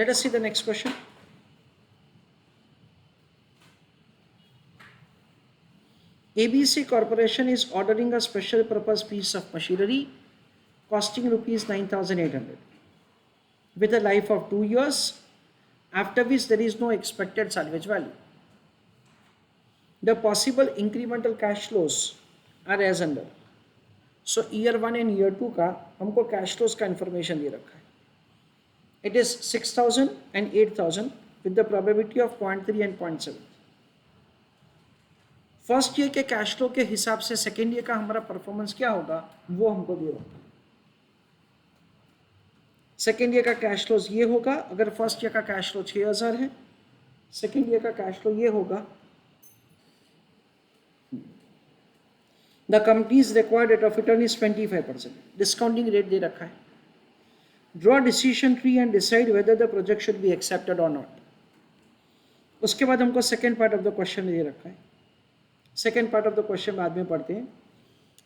Let us see the next question. ABC Corporation is ordering a special purpose piece of machinery costing rupees 9,800 with a life of 2 years, after which there is no expected salvage value. The possible incremental cash flows are as under. So year 1 and year 2 का हमको cash flows का information दे रखा है. It is 6,000 and 8,000 with the probability of 0.3 and 0.7. First year के cash flow के हिसाब से second year का हमारा परफॉर्मेंस क्या होगा वो हमको दे रहा है. सेकेंड ईयर का कैश फ्लो ये होगा. अगर फर्स्ट ईयर का कैश फ्लो 6,000 है, सेकेंड ईयर का कैश फ्लो ये होगा. The company's required rate of return is 25%. Discounting rate दे रखा है. Draw decision tree and decide whether the project should be accepted और नॉट. उसके बाद हमको second part of the question दे रखा है. Second part of the question बाद में पढ़ते हैं.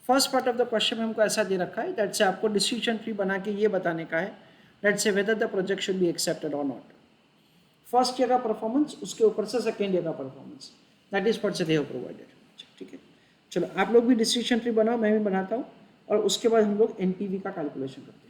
First part of the question में हमको ऐसा दे रखा है दैट से आपको डिसीजन ट्री बना के ये बताने का है दैट से weather the project should be accepted और नॉट. फर्स्ट ईयर का परफॉर्मेंस, उसके ऊपर से सेकेंड ईयर का performance, that is what they have provided. ठीक है, चलो आप लोग भी डिसीजन ट्री बनाओ, मैं भी बनाता हूँ, और उसके बाद हम लोग एनपीवी का कैलकुलेशन करते हैं.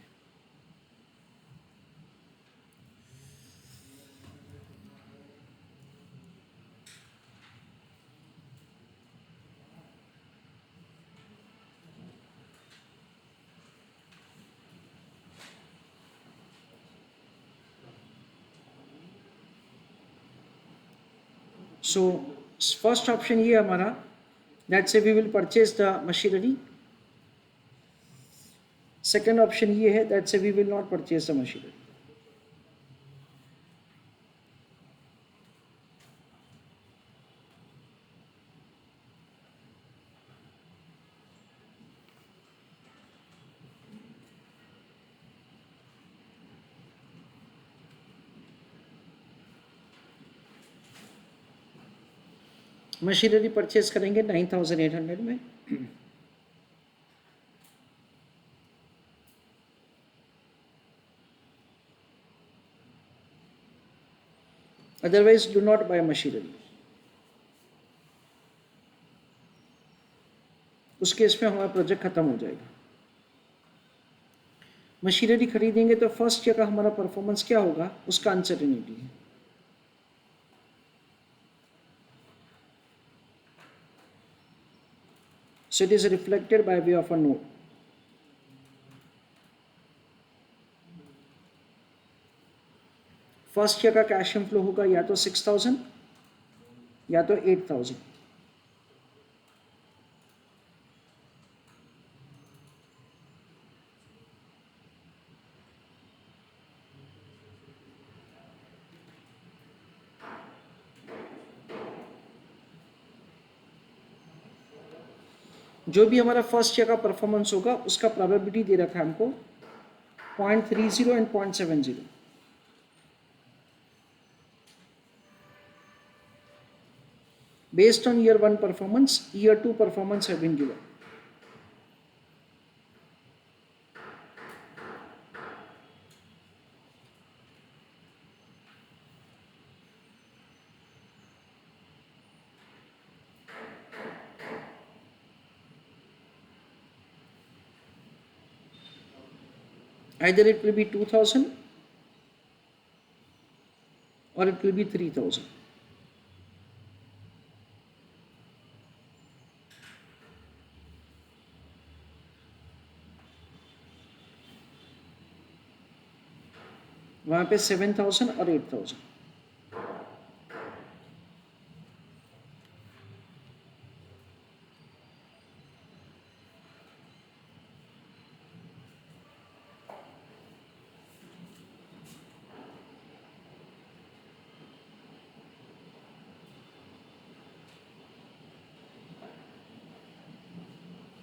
सो फर्स्ट ऑप्शन ये हमारा दैट से we will purchase the machinery. Second option ये है दैट से we will not purchase the machinery. Machinery purchase करेंगे 9,800 में. Otherwise do not buy machinery. उस केस में हमारा प्रोजेक्ट खत्म हो जाएगा. मशीनरी खरीदेंगे तो फर्स्ट ईयर का हमारा परफॉर्मेंस क्या होगा उसका अनसर्टेनिटी है. So it is reflected by way of a note. First year का कैश इनफ्लो होगा या तो 6,000 या तो 8,000. जो भी हमारा फर्स्ट ईयर का परफॉर्मेंस होगा उसका प्रोबेबिलिटी दे रखा है हमको 0.30 and 0.70. Based on year 1 performance, year 2 performance have been given. Either it will be 2,000 or it will be 3,000. वहाँ पे 7,000 और 8,000.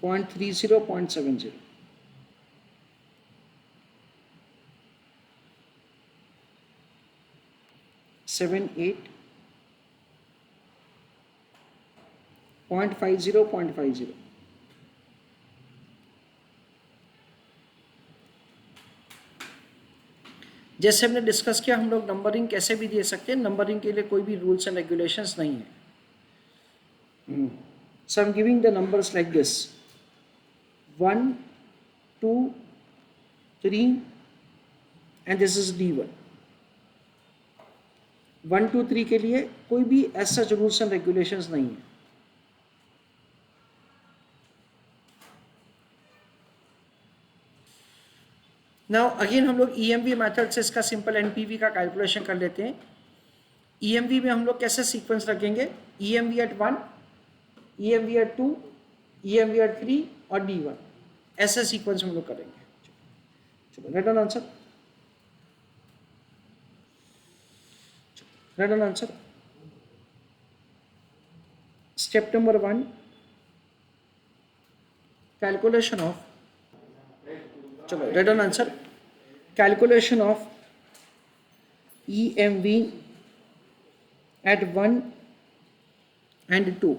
Point 30, 0.70. Seven, 8, 0.50, 0.50. जैसे हमने डिस्कस किया, हम लोग नंबरिंग कैसे भी दे सकते हैं, नंबरिंग के लिए कोई भी रूल्स एंड रेगुलेशंस नहीं है. So I'm giving the numbers like this: 1, 2, 3, and this is D1. 1, 2, 3 के लिए कोई भी ऐसा रूल्स एंड रेगुलेशंस नहीं है. नाउ अगेन हम लोग EMV मेथड से इसका सिंपल NPV का कैलकुलेशन कर लेते हैं. EMV में हम लोग कैसे सीक्वेंस रखेंगे? EMV at 1, EMV at 2, EMV at 3 और D1, ऐसे सीक्वेंस हम लोग करेंगे. चलो right answer, right answer. Step number 1, calculation of, चलो right answer, calculation of EMV at 1 and 2.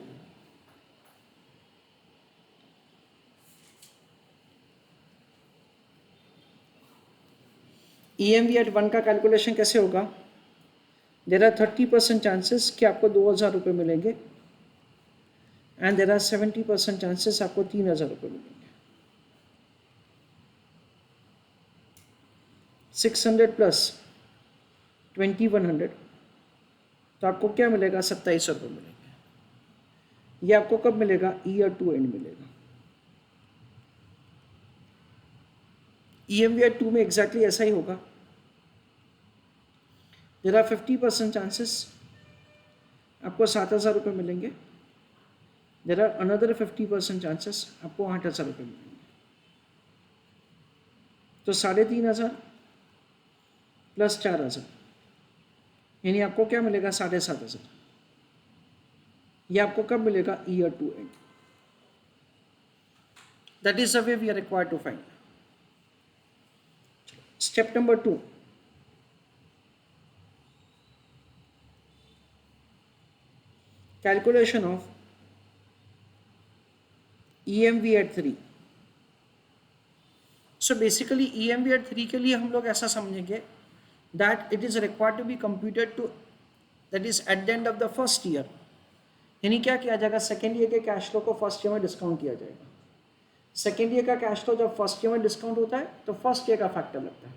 EMV at 1 का कैलकुलेशन कैसे होगा? देर आर 30% चांसेस कि आपको 2,000 रुपये मिलेंगे, एंड देर आर 70% चांसेस आपको 3,000 रुपये मिलेंगे. 600 प्लस 2100, तो आपको क्या मिलेगा? 2700 रुपये मिलेंगे. ये आपको कब मिलेगा? ईयर टू एंड मिलेगा. EMV at 2 में एग्जैक्टली ऐसा ही होगा. देर आर 50% चांसेस आपको 7,000 रुपये मिलेंगे. देर आर अनदर 50% चांसेस आपको 8,000 रुपये मिलेंगे. तो 3,500 प्लस 4,000, यानी आपको क्या मिलेगा? 7,500. ये आपको कब मिलेगा? Year two end. That is the way we are required to find. Step number 2, calculation of EMV at 3. So basically EMV at 3 के लिए हम लोग ऐसा समझेंगे that it is required to be computed to, that is at the end of the first year. यानी क्या किया जाएगा? सेकेंड ईयर के कैश फ्लो को फर्स्ट ईयर में डिस्काउंट किया जाएगा. सेकेंड ईयर का कैश फ्लो जब फर्स्ट ईयर में डिस्काउंट होता है तो फर्स्ट ईयर का फैक्टर लगता है.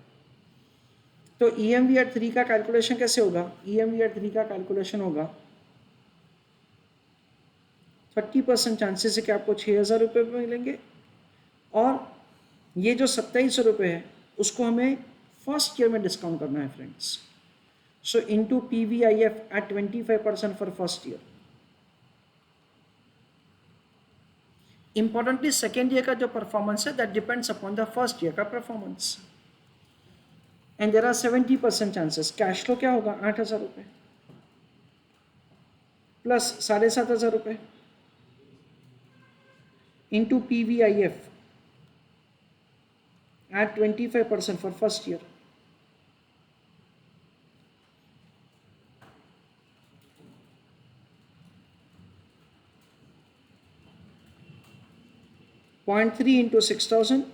तो EMV at 3 का कैलकुलेशन कैसे होगा? EMV at 3 का कैलकुलेशन होगा 30% चांसेस है कि आपको 6,000 रुपये मिलेंगे, और ये जो 2700 रुपये है उसको हमें फर्स्ट ईयर में डिस्काउंट करना है friends. So into PVIF at 25% for first year. Importantly second year का जो परफॉर्मेंस है that depends upon the first year का performance. And there are 70% chances. Cash flow क्या होगा? 8,000 रुपये प्लस 7,500 रुपये into PVIF at 25% for first year. .3 into 6,000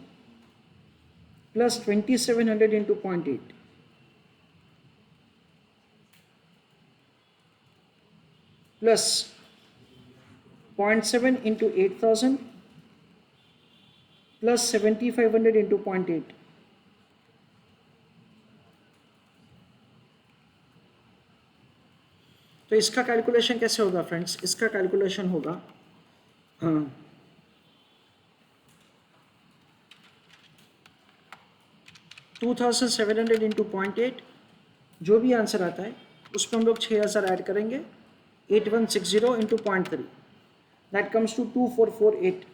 plus 2,700 into 0.8 plus 0.7 into 8,000 plus 7,500 into 0.8. तो इसका कैलकुलेशन कैसे होगा फ्रेंड्स? इसका कैलकुलेशन होगा 2,700 इंटू 0.8. जो भी आंसर आता है उसमें हम लोग 6,000 ऐड करेंगे. 8,160 into 0.3, that comes to 2,448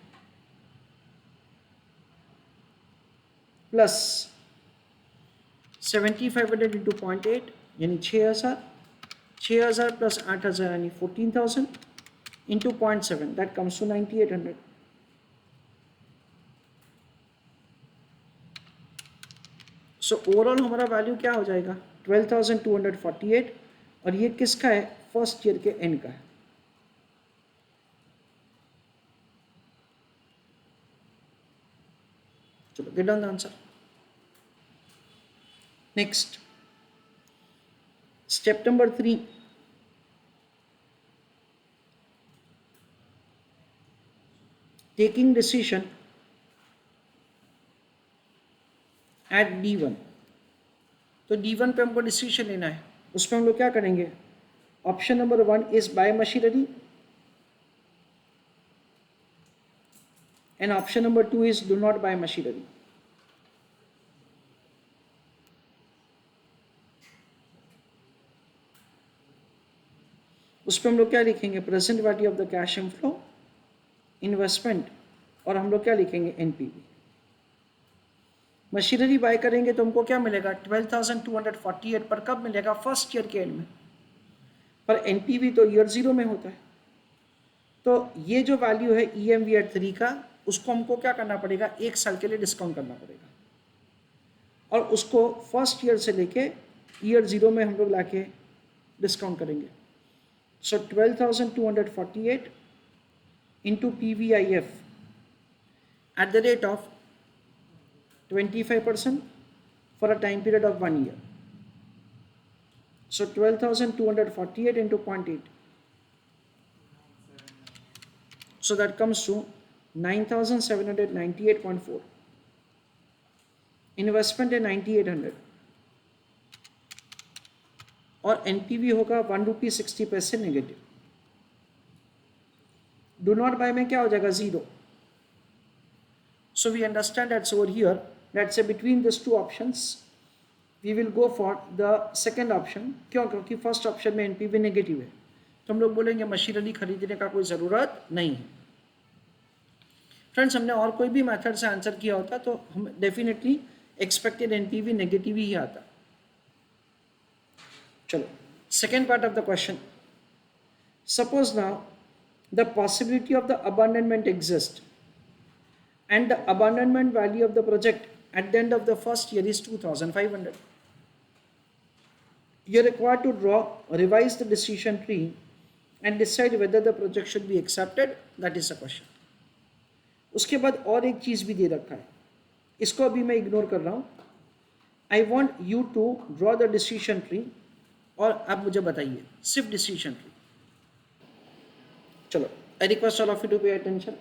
plus 7,500 into 0.8 यानी 6,000. 6,000 प्लस 8,000 यानी 14,000 into 0.7, that comes to 9,800. So overall हमारा वैल्यू क्या हो जाएगा? 12,248. और ये किसका है? फर्स्ट ईयर के एंड का है. चलो get down the answer. Next, Step number 3, taking decision at D1. तो D1 पे हमको डिसीजन लेना है, उसमें हम लोग क्या करेंगे? Option number 1 is by machinery and option number 2 is do not buy machinery. उस पर हम लोग क्या लिखेंगे? Present value of the cash inflow, investment, और हम लोग क्या लिखेंगे? एनपीवी. मशीनरी बाय करेंगे तो हमको क्या मिलेगा? 12,248 पर कब मिलेगा? फर्स्ट ईयर के एंड में. पर एनपीवी तो ईयर 0 में होता है. तो ये जो वैल्यू है ईएमवी एट 3 का, उसको हमको क्या करना पड़ेगा? 1 साल के लिए डिस्काउंट करना पड़ेगा, और उसको फर्स्ट ईयर से लेके ईयर 0 में हम लोग लाके डिस्काउंट करेंगे. सो 12,248 into PVIF at the rate of 25% for a time period of 1 year. So 12,248 into 0.8. So that comes to 9,798.4. Investment है 9,800 और एनपीवी होगा 1 रुपी 60 पैसे नेगेटिव. डू नॉट बाय में क्या हो जाएगा? 0. So we understand that's over here. Let's say between these two options, we will go for the second option. क्यों? क्योंकि फर्स्ट ऑप्शन में एनपीवी नेगेटिव है, तो हम लोग बोलेंगे मशीनरी खरीदने का कोई ज़रूरत नहीं है. फ्रेंड्स, हमने और कोई भी मेथड से आंसर किया होता तो हम डेफिनेटली एक्सपेक्टेड एनपीवी नेगेटिव ही आता. चलो, second part of the question. Suppose now the possibility of the abandonment exists and the abandonment value of the project at the end of the first year is 2,500. You are required to revise the decision tree and decide whether the project should be accepted. That is the question. उसके बाद और एक चीज़ भी दे रखा है, इसको अभी मैं इग्नोर कर रहा हूँ. I want you to draw the decision tree और आप मुझे बताइए सिर्फ decision tree. चलो, I request all of you to pay attention.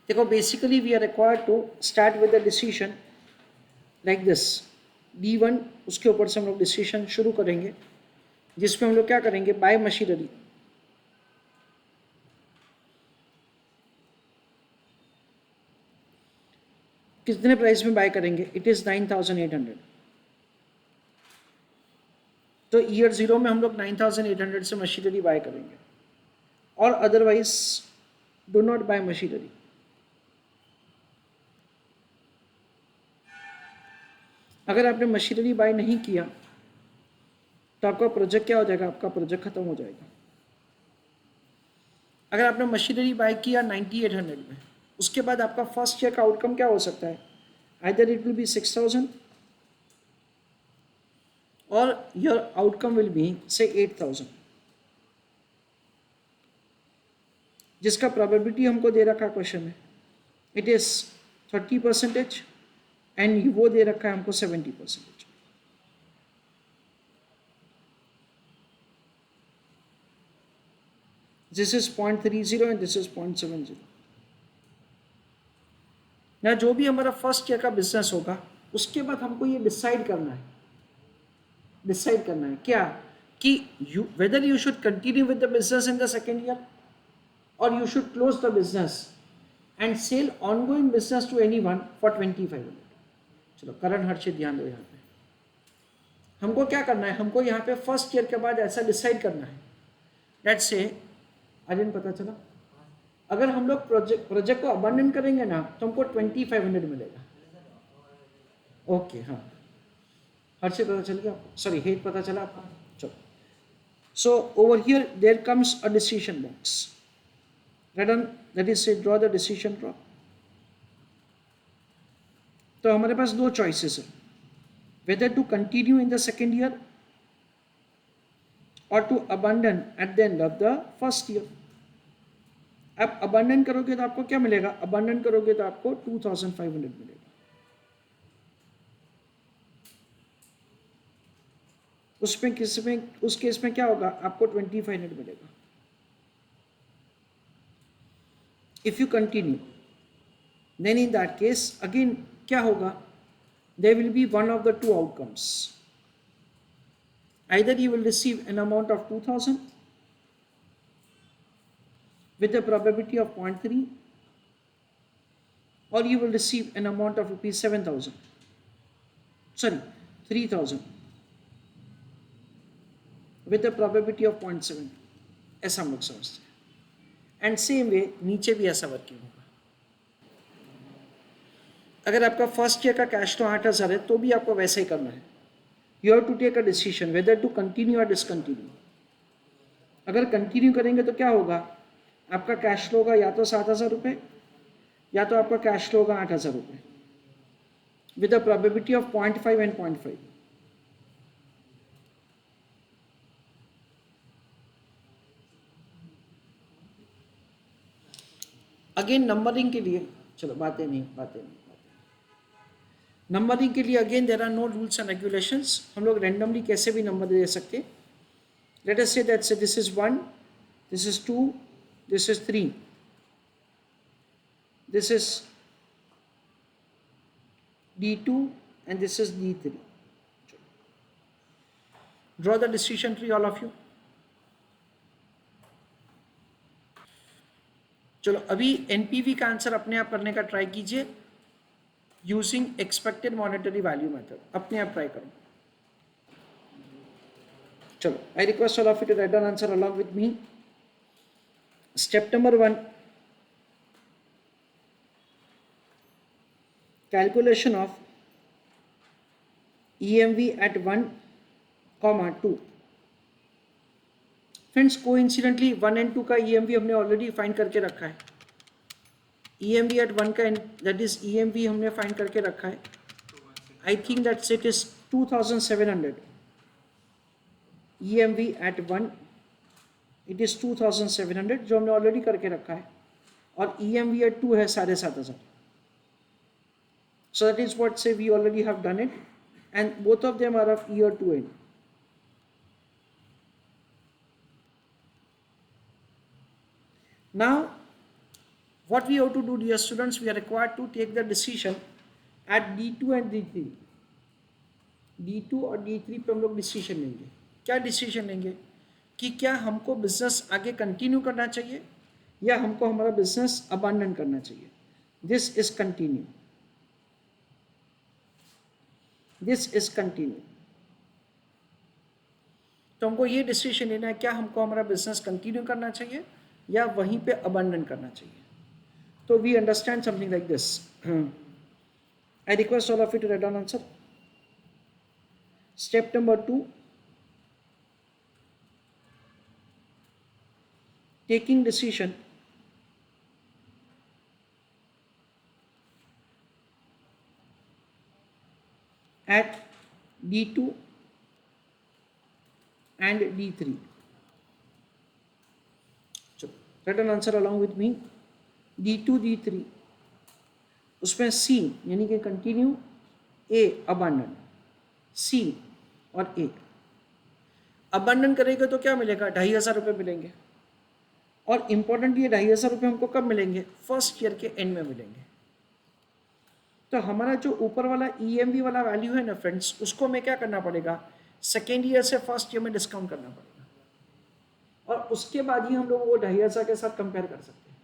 देखो, basically we are required to start with the decision like this. D1, उसके ऊपर से हम लोग डिसीजन शुरू करेंगे, जिसमें हम लोग क्या करेंगे? Bye machinery. कितने प्राइस में बाय करेंगे? It is 9,800. तो ईयर 0 में हम लोग 9,800 से मशीनरी बाय करेंगे, और otherwise do not buy machinery. अगर आपने मशीनरी बाय नहीं किया तो आपका प्रोजेक्ट क्या हो जाएगा? आपका प्रोजेक्ट खत्म हो जाएगा. अगर आपने मशीनरी बाय किया 9,800 में, उसके बाद आपका फर्स्ट ईयर का आउटकम क्या हो सकता है? आइदर इट विल बी 6,000 और योर आउटकम विल बी से 8,000, जिसका प्रोबेबिलिटी हमको दे रखा क्वेश्चन में. इट इज 30% एंड वो दे रखा है हमको 70%. This is 0.30 and this is 0.70. ना जो भी हमारा फर्स्ट ईयर का बिजनेस होगा, उसके बाद हमको ये डिसाइड करना है क्या कि whether you should continue with the business in the second year or you should close the business and sell ongoing business to anyone for 2,500. चलो, करण हर्षित ध्यान दो. यहाँ पे हमको क्या करना है? हमको यहाँ पे फर्स्ट ईयर के बाद ऐसा डिसाइड करना है. लेट्स से आर्यन, पता चला अगर हम लोग प्रोजेक्ट को अबंडन करेंगे ना तो हमको 2,500 मिलेगा. ओके, हाँ, हर्षित पता चल गया आपको? सॉरी, हेत पता चला आपको? चलो, so over here there comes a decision box. That is say draw the decision draw. तो हमारे पास दो चॉइसेस है, whether to continue in the second year or to abandon at the end of the first year. आप abandon करोगे तो आपको क्या मिलेगा? abandon करोगे तो आपको 2,500 मिलेगा. उसमें उस केस में क्या होगा, आपको 2500 मिलेगा। If you continue, then in that case again क्या होगा, there will be one of the two outcomes. Either you will receive an amount of 2000 with a probability of 0.3, or you will receive an amount of rupees 7000, sorry 3000 with a probability of 0.7, ऐसा हम लोग समझते हैं। And same way नीचे भी ऐसा working होगा। अगर आपका फर्स्ट ईयर का कैश फ्लो 8000 है तो भी आपको वैसे ही करना है। You have to take a decision whether to continue और डिसकंटिन्यू। अगर कंटिन्यू करेंगे तो क्या होगा, आपका कैश फ्लो होगा या तो 7000 रुपये, या तो आपका कैश फ्लो होगा 8000 रुपये with a probability of 0.5 and 0.5। Again numbering के लिए, चलो बातें नहीं नंबरिंग के लिए again there are no rules and regulations. हम लोग रैंडमली कैसे भी नंबर दे सकते। लेट अस से दैट से this is 1, this is 2, this is 3, this is D2 and this is D3. Draw the decision tree, all of you. चलो अभी NPV का answer अपने आप करने का ट्राई कीजिए using expected monetary value method. अपने आप ट्राई करो। चलो I request all of you to write down answer along with me. Step number 1, calculation of EMV at 1, 2। Friends coincidentally 1 and 2 का EMV हमने ऑलरेडी फाइंड करके रखा है। EMV at 1 का दैट इज EMV हमने फाइंड करके रखा है। I think that's it is 2700। EMV at 1 it is 2700 जो हमने ऑलरेडी करके रखा है, और EMV at 2 है 7500। So that is what say we already have done it, and both of them are of year 2 end. Now what we have to do, dear students, we are required to take the decision at D2 and D3। D2 और D3 पे हम लोग decision लेंगे। क्या decision लेंगे कि क्या हमको बिजनेस आगे कंटिन्यू करना चाहिए या हमको हमारा बिजनेस अबांडन करना चाहिए। This is continue, this is continue. तो हमको ये डिसीजन लेना है क्या हमको हमारा बिजनेस कंटिन्यू करना चाहिए या वहीं पे अबंडन करना चाहिए। तो we understand something like this. I request all of you to write down answer. Step number 2, taking decision at D2 and D3। चलो write an answer along with me। D2 D3 उसमें C यानी कि continue, A अबांडन। C और A अबांडन करेगा तो क्या मिलेगा, 2500 रुपये मिलेंगे। और इंपॉर्टेंट ये 2500 रुपये हमको कब मिलेंगे, फर्स्ट ईयर के एंड में मिलेंगे। तो हमारा जो ऊपर वाला EMV वाला वैल्यू है ना फ्रेंड्स, उसको हमें क्या करना पड़ेगा, सेकेंड ईयर से फर्स्ट ईयर में डिस्काउंट करना पड़ेगा, और उसके बाद ही हम लोग वो 2500 के साथ कंपेयर कर सकते हैं।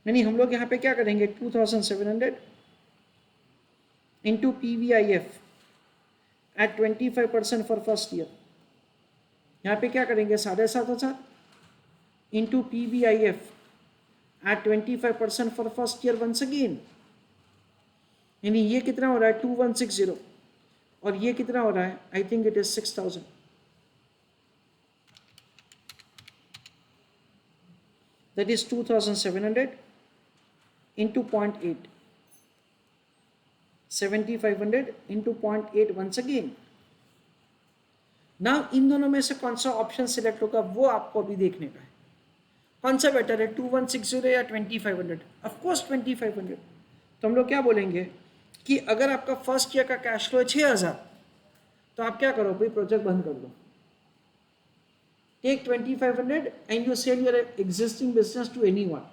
यानी हम लोग यहाँ पे क्या करेंगे, 2700 into PVIF at 25% for first year. यहाँ पे क्या करेंगे, 7500 into PVIF at 25% for first year once again. यानी ये कितना हो रहा है 2160, और ये कितना हो रहा है, I think it is 6000। That is 2700 into 0.8, 7500 into 0.8 वंस अगेन। नाउ इन दोनों में से कौन सा ऑप्शन सिलेक्ट होगा वो आपको अभी देखने का है। कौन सा बेटर है, 2160 या 2500? ऑफकोर्स 2500। तो हम लोग क्या बोलेंगे कि अगर आपका फर्स्ट ईयर का कैश फ्लो है 6000, तो आप क्या करो भाई, प्रोजेक्ट बंद कर दो. Take 2500 and you sell your existing business to anyone.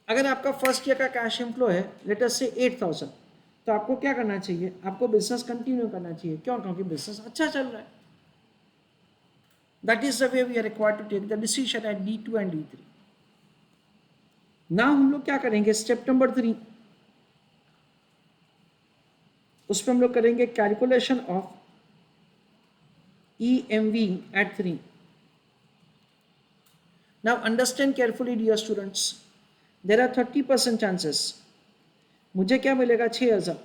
अगर आपका फर्स्ट ईयर का कैश इनफ्लो है लेट अस से 8000, तो आपको क्या करना चाहिए, आपको बिजनेस कंटिन्यू करना चाहिए. क्यों? क्योंकि बिजनेस अच्छा चल रहा है. That is the way we are required to take the decision at D2 and D3. Now हम लोग क्या करेंगे, स्टेप नंबर 3, उसमें हम लोग करेंगे calculation of EMV at 3. Now understand carefully dear students, there are 30% chances. मुझे क्या मिलेगा, 6000.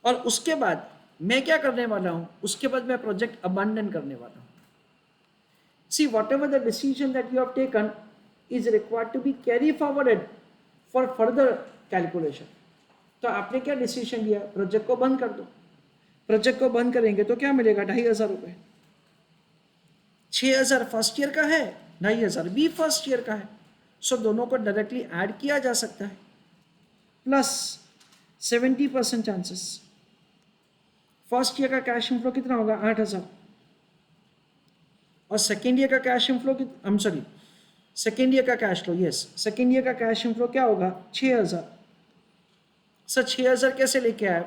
और उसके बाद मैं क्या करने वाला हूं, उसके बाद मैं प्रोजेक्ट अबंडन करने वाला हूं. See, whatever the decision that you have taken is required to be carry forwarded for further calculation. तो आपने क्या डिसीजन लिया, प्रोजेक्ट को बंद कर दो. प्रोजेक्ट को बंद करेंगे तो क्या मिलेगा, 2500 रुपये. 6000 फर्स्ट ईयर का है, 2500 भी फर्स्ट ईयर का है. सो दोनों को डायरेक्टली ऐड किया जा सकता है. Plus 70% chances. फर्स्ट ईयर का कैश इनफ्लो कितना होगा, 8000. और सेकेंड ईयर का कैश इनफ्लो, सेकेंड ईयर का cash flow, yes, second year का कैश इनफ्लो क्या होगा, 6000. सर 6000 कैसे लेके आए,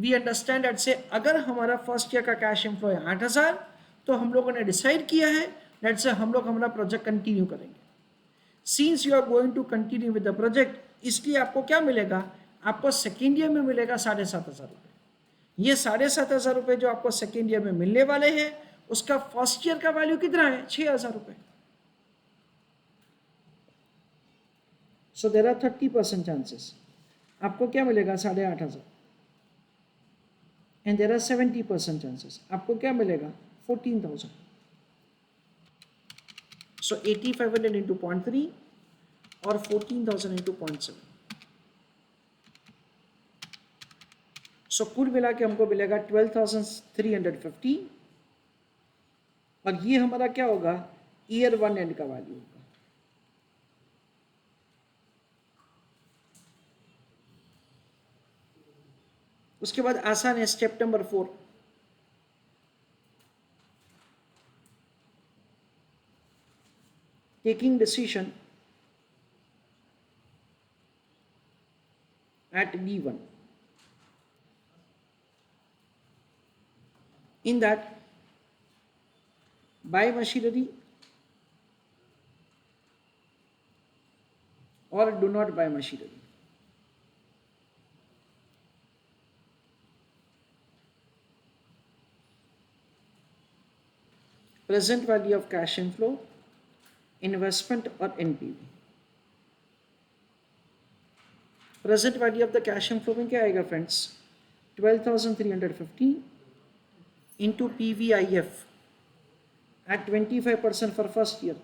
वी अंडरस्टैंड एट से अगर हमारा फर्स्ट ईयर का कैश इनफ्लो है 8000, तो हम लोगों ने डिसाइड किया है लेट से हम लोग हमारा प्रोजेक्ट कंटिन्यू करेंगे. Since you are going to continue with the project, इसलिए आपको क्या मिलेगा, आपको सेकेंड ईयर में मिलेगा 7500 रुपये. ये 7500 रुपये जो आपको सेकेंड ईयर में मिलने वाले हैं, उसका फर्स्ट ईयर का वैल्यू कितना है, 6000 रुपये. सो देर आर 30% चांसेस. आपको क्या मिलेगा, 8500. एंड देर आर 70% चांसेस, आपको क्या मिलेगा, 14000. सो 8500 इंटू 0.3 और 14000 इंटू 0.7. सो कुल मिला के हमको मिलेगा 12350. और ये हमारा क्या होगा, ईयर 1 एंड का वैल्यू होगा. उसके बाद आसान है step number 4. Taking decision at D1. In that, buy machinery or do not buy machinery. Present value of cash inflow, investment or NPV. Present value of the cash inflow में क्या आएगा friends, 12350 into PVIF at 25% for first year.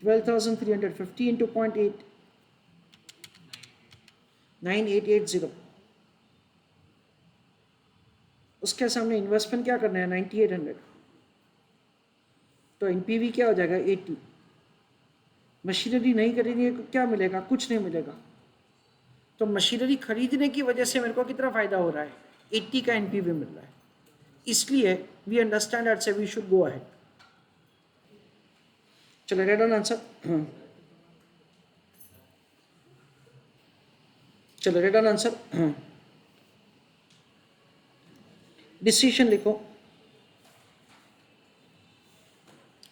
12350 into 0.8, 9880. उसके सामने investment क्या करना है, 9800. तो NPV क्या हो जाएगा, 80. मशीनरी नहीं खरीदेंगे तो क्या मिलेगा, कुछ नहीं मिलेगा. तो मशीनरी खरीदने की वजह से मेरे को कितना फायदा हो रहा है, 80 का NPV मिल रहा है. इसलिए वी अंडरस्टैंड दैट से वी शुड गो अहेड. चलो रेड ऑन आंसर. चलो रेड ऑन आंसर. डिसीजन लिखो.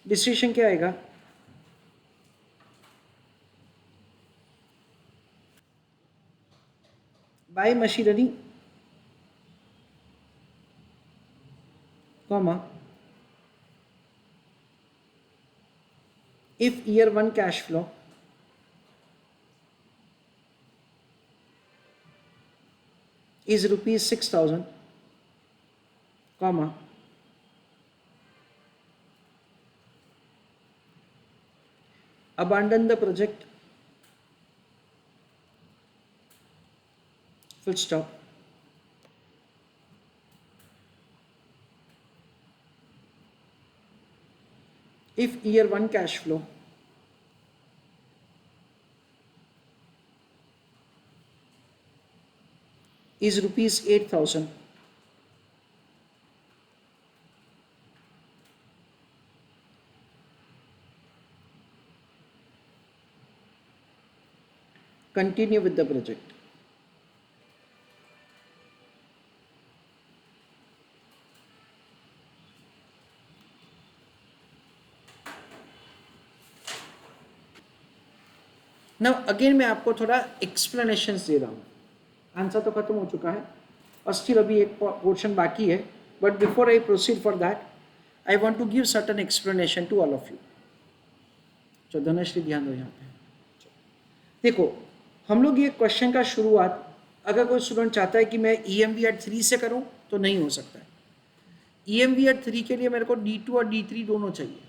डिसीजन क्या आएगा, buy machinery, comma, if year 1 cash flow is rupees 6000, comma, abandon the project, full stop. If year 1 cash flow is rupees 8,000. Continue with the project. Now again मैं आपको थोड़ा explanations दे रहा हूँ. Answer तो खत्म हो चुका है और स्टिल अभी एक पोर्शन बाकी है. But before I proceed for that, I want to give certain explanation to all of you. तो धनश्री ध्यान दो यहाँ पे. देखो, हम लोग ये क्वेश्चन का शुरुआत, अगर कोई स्टूडेंट चाहता है कि मैं EMV एट 3 से करूँ तो नहीं हो सकता है. EMV एट 3 के लिए मेरे को D2 और D3 दोनों चाहिए.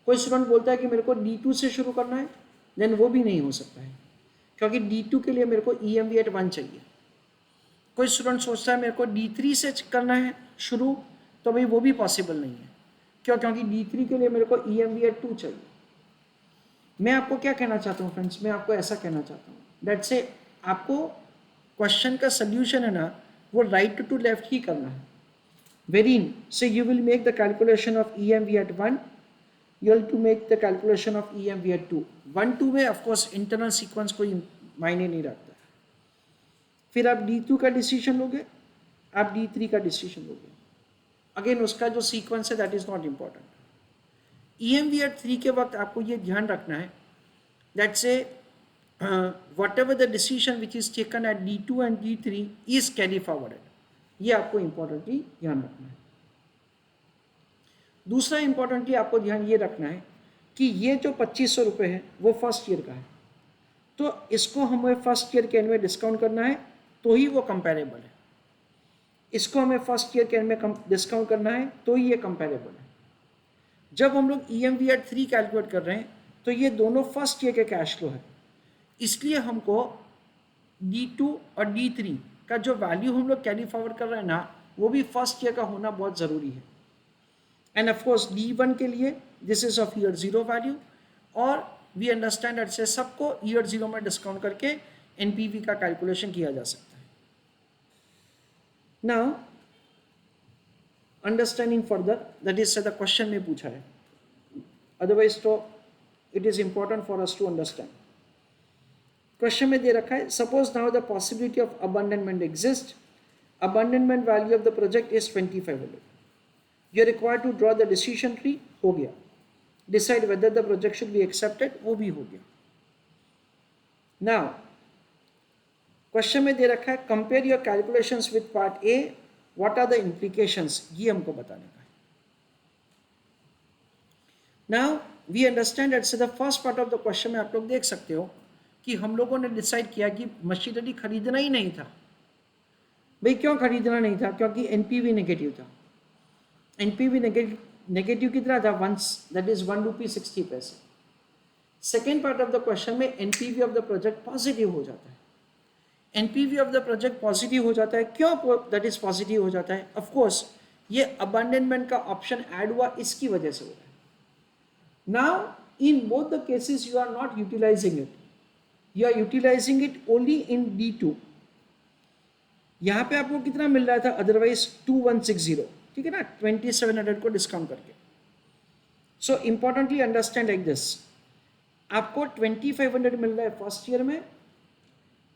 कोई स्टूडेंट बोलता है कि मेरे को D2 से शुरू करना है, देन वो भी नहीं हो सकता है, क्योंकि D2 के लिए मेरे को EMV एट 1 चाहिए. कोई स्टूडेंट सोचता है मेरे को D3 से करना है शुरू, तो भाई वो भी पॉसिबल नहीं है. क्यों? क्योंकि D3 के लिए मेरे को EMV एट 2 चाहिए. मैं आपको क्या कहना चाहता हूँ फ्रेंड्स, मैं आपको ऐसा कहना चाहता हूँ, दैट से आपको क्वेश्चन का सोल्यूशन है ना, वो राइट टू लेफ्ट ही करना है. वेरीन से you will make the calculation of EMV at 1, you have to make the calculation of EMV at 2. 1 2 में ऑफ कोर्स इंटरनल सीक्वेंस कोई मायने नहीं रखता. फिर आप D2 का डिसीजन लोगे, आप D3 का डिसीजन लोगे. अगेन उसका जो सीक्वेंस है that is not important. EMV at 3 के वक्त आपको ये ध्यान रखना है दैट से whatever the decision which is taken at D2 and D3 is carry forwarded. ये आपको इंपॉर्टेंटली ध्यान रखना है. दूसरा इंपॉर्टेंटली आपको ध्यान ये रखना है कि ये जो 2500 रुपये है वो फर्स्ट ईयर का है, तो इसको हमें फर्स्ट ईयर के एंड में डिस्काउंट करना है तो ही वो कंपेरेबल है. इसको हमें फर्स्ट ईयर के एंड में डिस्काउंट करना है तो ही ये कंपेरेबल है. जब हम लोग EMV एट 3 कैलकुलेट कर रहे हैं तो ये दोनों फर्स्ट ईयर के कैश फ्लो है, इसलिए हमको D2 और D3 का जो वैल्यू हम लोग कैरी फॉरवर्ड कर रहे हैं ना, वो भी फर्स्ट ईयर का होना बहुत ज़रूरी है. एंड ऑफ कोर्स D1 के लिए this is of year 0 value, और वी अंडरस्टैंड दैट से सबको ईयर 0 में डिस्काउंट करके NPV का कैलकुलेशन किया जा सकता है. Now understanding further, that is से द क्वेश्चन में पूछा है, अदरवाइज तो it is important for us to understand. Question में दे रखा है, suppose now the possibility of abandonment exist, abandonment value of the project is 2500. You are required to draw the decision tree, हो गया. Decide whether the project should be accepted, वो भी हो गया. नाउ क्वेश्चन में दे रखा है, compare your calculations with part A, what are the implications, ये हमको बताने का है. नाउ वी अंडरस्टैंड दैट से the first part of the question में आप लोग देख सकते हो कि हम लोगों ने डिसाइड किया कि मशीनरी खरीदना ही नहीं था. भाई क्यों खरीदना नहीं था? क्योंकि NPV नेगेटिव था. NPV नेगेटिव कितना था? वंस, दैट इज 1 रुपी 60 पैसे. Second part of the question में NPV of the project positive हो जाता है. NPV of the project positive हो जाता है. क्यों दैट इज पॉजिटिव हो जाता है? ऑफ कोर्स ये अबंडनमेंट का ऑप्शन ऐड हुआ, इसकी वजह से हो रहा है. Now in both the cases you are not utilising it, you are utilising it only in D2. यहाँ पे आपको कितना मिल रहा था? अदरवाइज 2160, ठीक है ना, 2700 को डिस्काउंट करके. सो इंपॉर्टेंटली अंडरस्टैंड लाइक दिस, आपको 2500 मिल रहा है फर्स्ट ईयर में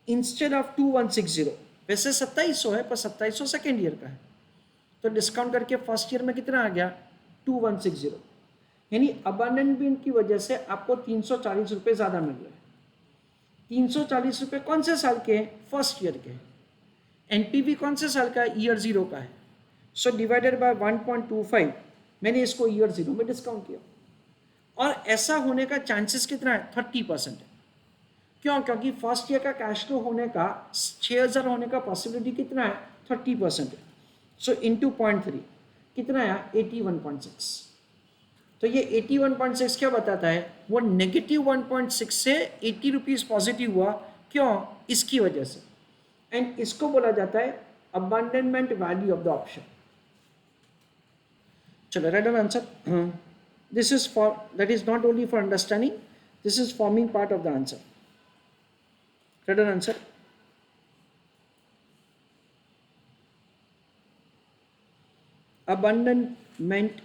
इंस्टेड ऑफ 2160. वैसे 2700 है, पर 2700 सेकेंड ईयर का है, तो डिस्काउंट करके फर्स्ट ईयर में कितना आ गया? 2160. यानी अबंडनमेंट की वजह से आपको 340 रुपये ज़्यादा मिल रहे हैं. 340 रुपये कौन से साल के हैं? फर्स्ट ईयर के हैं. NPV कौन से साल का है? ईयर 0 का है. सो डिवाइडेड बाय 1.25, मैंने इसको ईयर 0 में डिस्काउंट किया. और ऐसा होने का चांसेस कितना है? 30% है. क्यों? क्योंकि फर्स्ट ईयर का कैश फ्लो होने का 6000 होने का पॉसिबिलिटी कितना है? 30% है. सो इंटू 0.3 कितना है? 81.6. तो ये 81.6 क्या बताता है? वो नेगेटिव 1.6 से 80 रुपीज़ पॉजिटिव हुआ. क्यों? इसकी वजह से. एंड इसको बोला जाता है अबंडनमेंट वैल्यू ऑफ द ऑप्शन. चलो, right answer. This is for, that is not only for understanding, this is forming part of the answer. Right answer. abandonment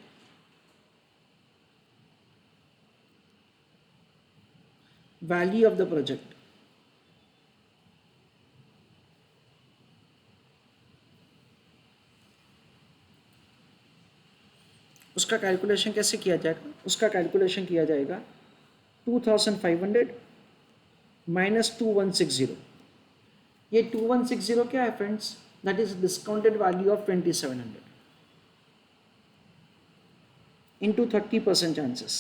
value of the project. उसका कैलकुलेशन कैसे किया जाएगा? उसका कैलकुलेशन किया जाएगा 2500 minus 2160. ये 2160 क्या है friends? That is discounted value of 2700 into 30% chances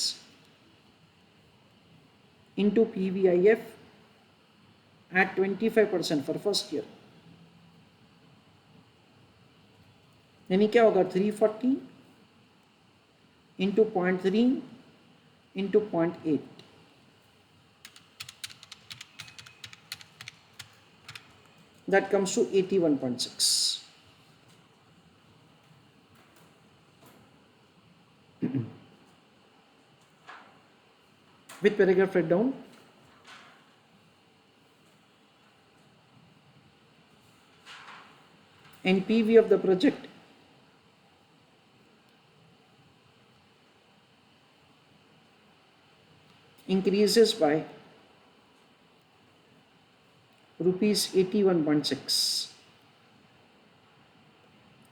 into PVIF at 25% for first year. यानी क्या होगा? 340 into 0.3 into 0.8. That comes to 81.6. With paragraph read down. NPV of the project increases by rupees 81.6.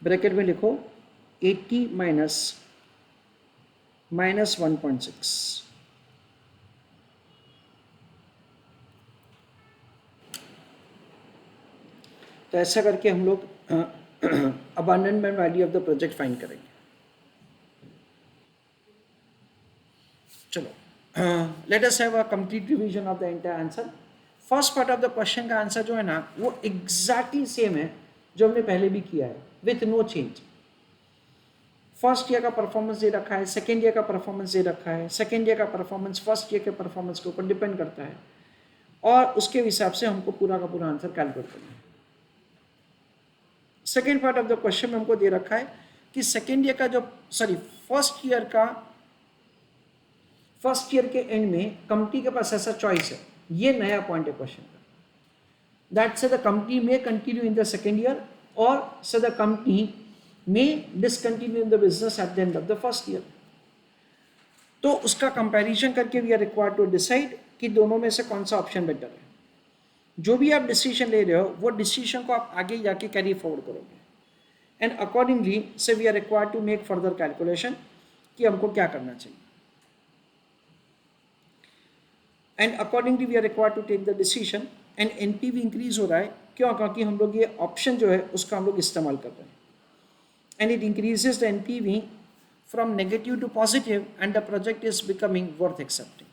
Bracket में लिखो 80 minus 1.6. तो ऐसा करके हम लोग abandonment value of the project find करेंगे. चलो, let us have a complete revision of the entire answer. First part of the question का आंसर जो है ना वो एग्जैक्टली सेम है जो हमने पहले भी किया है, with no change. First year का परफॉर्मेंस दे रखा है, सेकेंड ईयर का परफॉर्मेंस दे रखा है. सेकेंड ईयर का परफॉर्मेंस फर्स्ट ईयर के परफॉर्मेंस के ऊपर डिपेंड करता है और उसके हिसाब से हमको पूरा का पूरा आंसर कैलकुलेट करना है. Second part of the question में हमको दे रखा है कि सेकेंड ईयर का जो फर्स्ट ईयर के एंड में कंपनी के पास ऐसा चॉइस है. ये नया पॉइंट है क्वेश्चन का. दैट से द कंपनी में continue in the second year और से द कंपनी में discontinue in the business at the end of the first year. तो उसका कंपैरिजन करके we are required to decide कि दोनों में से कौन सा ऑप्शन बेटर है. जो भी आप डिसीजन ले रहे हो वो डिसीजन को आप आगे जाके कैरी फॉरवर्ड करोगे एंड अकॉर्डिंगली से we are required to make further calculation कि हमको क्या करना चाहिए. And accordingly we are required to take the decision. And NPV increase हो रहा है क्यों? क्योंकि हम लोग ये ऑप्शन जो है उसका हम लोग इस्तेमाल कर रहे हैं. And it increases the NPV from negative to positive and the project is becoming worth accepting.